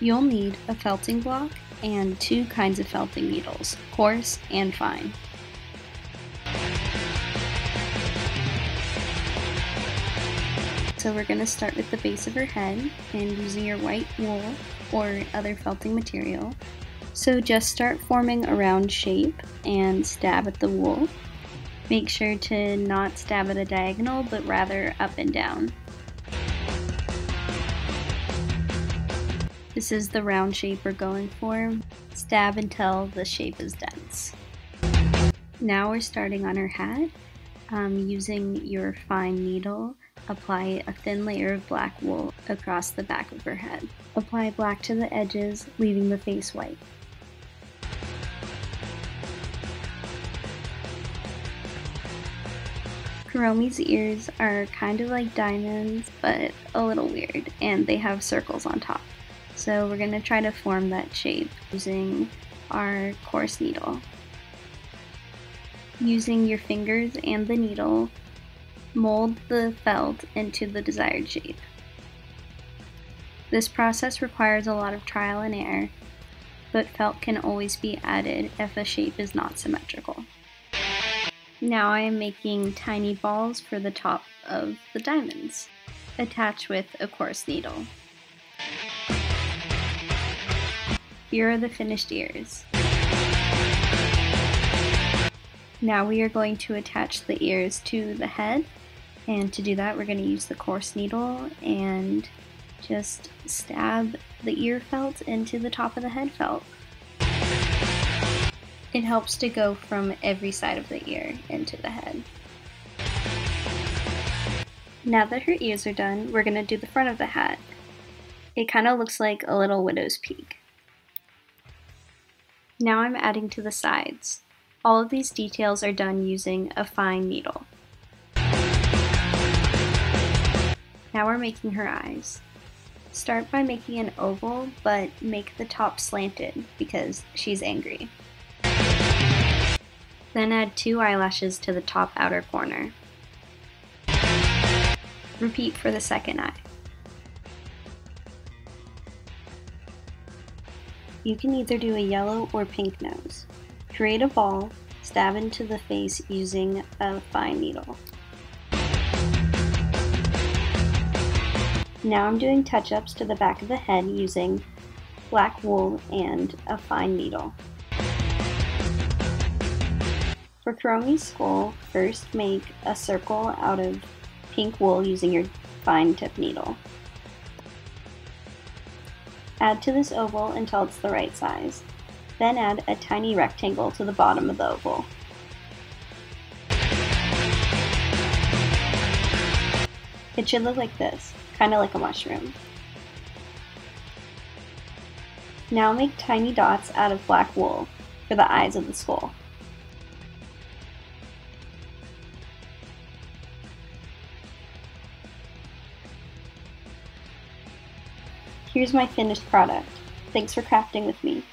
You'll need a felting block and two kinds of felting needles, coarse and fine. So we're going to start with the base of her head and using your white wool or other felting material. So just start forming a round shape and stab at the wool. Make sure to not stab at a diagonal, but rather up and down. This is the round shape we're going for. Stab until the shape is dense. Now we're starting on her hat. Using your fine needle, apply a thin layer of black wool across the back of her head. Apply black to the edges, leaving the face white. Kuromi's ears are kind of like diamonds, but a little weird, and they have circles on top. So we're going to try to form that shape using our coarse needle. Using your fingers and the needle, mold the felt into the desired shape. This process requires a lot of trial and error, but felt can always be added if a shape is not symmetrical. Now I am making tiny balls for the top of the diamonds, attached with a coarse needle. Here are the finished ears. Now we are going to attach the ears to the head, and to do that we're going to use the coarse needle and just stab the ear felt into the top of the head felt. It helps to go from every side of the ear into the head. Now that her ears are done, we're going to do the front of the hat. It kind of looks like a little widow's peak. Now I'm adding to the sides. All of these details are done using a fine needle. Now we're making her eyes. Start by making an oval, but make the top slanted because she's angry. Then add 2 eyelashes to the top outer corner. Repeat for the second eye. You can either do a yellow or pink nose. Create a ball, stab into the face using a fine needle. Now I'm doing touch-ups to the back of the head using black wool and a fine needle. For Kuromi's skull, first make a circle out of pink wool using your fine tip needle. Add to this oval until it's the right size. Then add a tiny rectangle to the bottom of the oval. It should look like this, kind of like a mushroom. Now make tiny dots out of black wool for the eyes of the skull. Here's my finished product. Thanks for crafting with me.